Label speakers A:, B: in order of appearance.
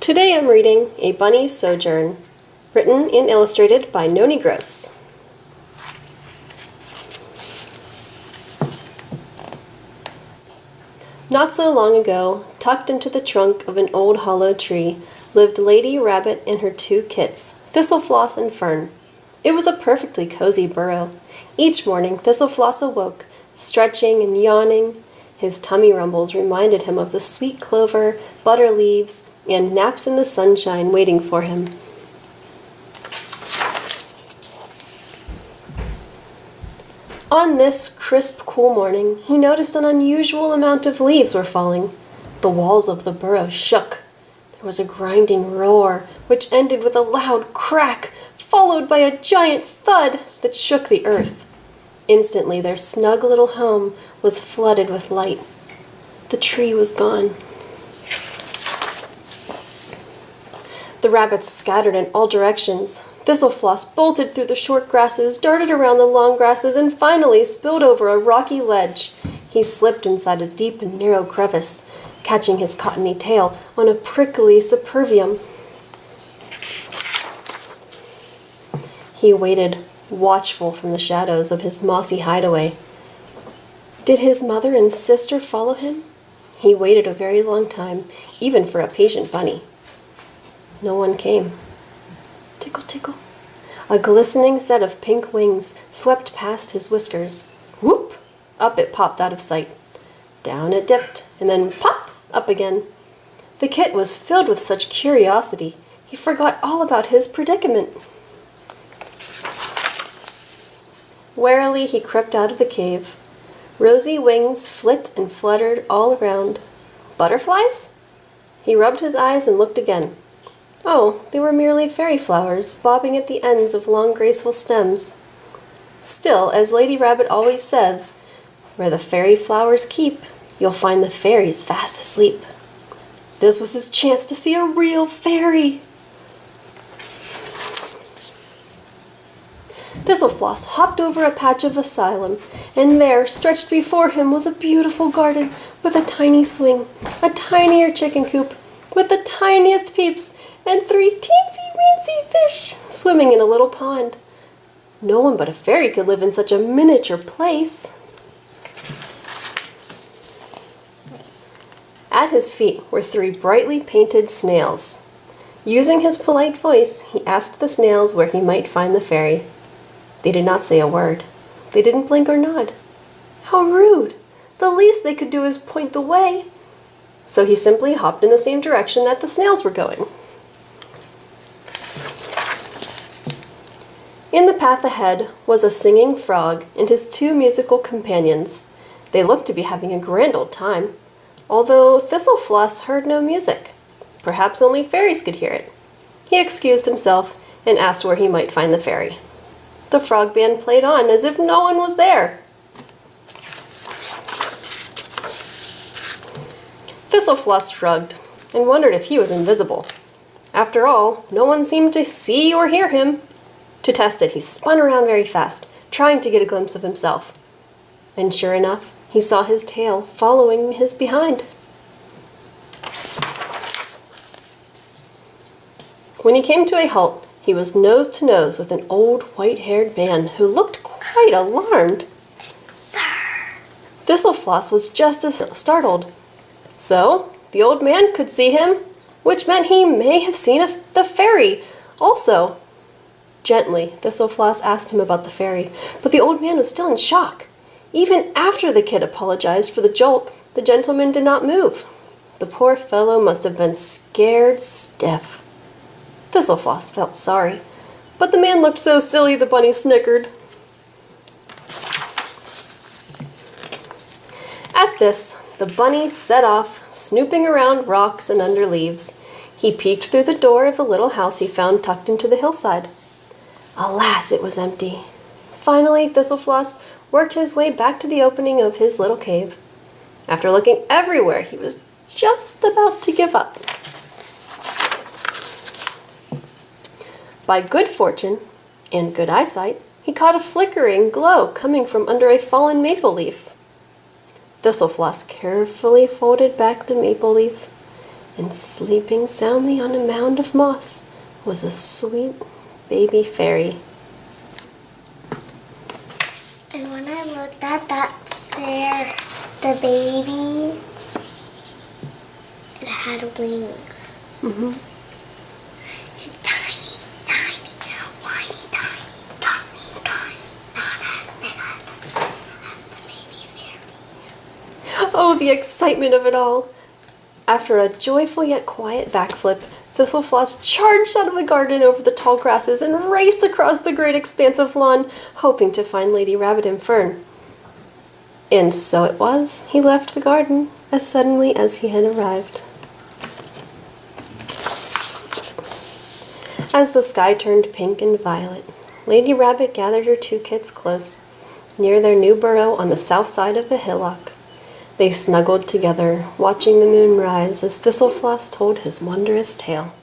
A: Today I'm reading A Bunny's Sojourn, written and illustrated by Noni Gross. Not so long ago, tucked into the trunk of an old hollow tree, lived Lady Rabbit and her two kits, Thistlefloss and Fern. It was a perfectly cozy burrow. Each morning, Thistlefloss awoke, stretching and yawning. His tummy rumbles reminded him of the sweet clover, butter leaves, and naps in the sunshine waiting for him. On this crisp, cool morning, he noticed an unusual amount of leaves were falling. The walls of the burrow shook. There was a grinding roar, which ended with a loud crack, followed by a giant thud that shook the earth. Instantly, their snug little home was flooded with light. The tree was gone. The rabbits scattered in all directions. Thistlefloss bolted through the short grasses, darted around the long grasses, and finally spilled over a rocky ledge. He slipped inside a deep and narrow crevice, catching his cottony tail on a prickly superbium. He waited, watchful from the shadows of his mossy hideaway. Did his mother and sister follow him? He waited a very long time, even for a patient bunny. No one came. Tickle, tickle. A glistening set of pink wings swept past his whiskers. Whoop! Up it popped out of sight. Down it dipped, and then pop! Up again. The kit was filled with such curiosity, he forgot all about his predicament. Warily he crept out of the cave. Rosy wings flit and fluttered all around. Butterflies? He rubbed his eyes and looked again. Oh, they were merely fairy flowers, bobbing at the ends of long graceful stems. Still, as Lady Rabbit always says, where the fairy flowers keep, you'll find the fairies fast asleep. This was his chance to see a real fairy. Thistlefloss hopped over a patch of asylum, and there, stretched before him, was a beautiful garden with a tiny swing, a tinier chicken coop, with the tiniest peeps, and 3 teensy-weensy fish swimming in a little pond. No one but a fairy could live in such a miniature place. At his feet were 3 brightly painted snails. Using his polite voice, he asked the snails where he might find the fairy. They did not say a word. They didn't blink or nod. How rude! The least they could do is point the way. So he simply hopped in the same direction that the snails were going. In the path ahead was a singing frog and his 2 musical companions. They looked to be having a grand old time, although Thistlefloss heard no music. Perhaps only fairies could hear it. He excused himself and asked where he might find the fairy. The frog band played on as if no one was there. Thistlefloss shrugged and wondered if he was invisible. After all, no one seemed to see or hear him. To test it, he spun around very fast, trying to get a glimpse of himself. And sure enough, he saw his tail following his behind. When he came to a halt, he was nose to nose with an old white-haired man who looked quite alarmed.
B: Sir!
A: Thistlefloss was just as startled. So, the old man could see him, which meant he may have seen the fairy also. Gently, Thistlefloss asked him about the fairy, but the old man was still in shock. Even after the kid apologized for the jolt, the gentleman did not move. The poor fellow must have been scared stiff. Thistlefloss felt sorry, but the man looked so silly the bunny snickered. At this, the bunny set off, snooping around rocks and under leaves. He peeked through the door of the little house he found tucked into the hillside. Alas, it was empty. Finally, Thistlefloss worked his way back to the opening of his little cave. After looking everywhere, he was just about to give up. By good fortune and good eyesight, he caught a flickering glow coming from under a fallen maple leaf. Thistlefloss carefully folded back the maple leaf and sleeping soundly on a mound of moss was a sweet baby fairy.
B: And when I looked at that there, the baby, it had wings.
A: Mm-hmm.
B: And tiny, whiny, tiny, not as big as the baby fairy.
A: Oh, the excitement of it all! After a joyful yet quiet backflip, Thistlefloss charged out of the garden over the tall grasses and raced across the great expanse of lawn, hoping to find Lady Rabbit and Fern. And so it was. He left the garden as suddenly as he had arrived. As the sky turned pink and violet, Lady Rabbit gathered her two kits close, near their new burrow on the south side of a hillock. They snuggled together, watching the moon rise as Thistlefloss told his wondrous tale.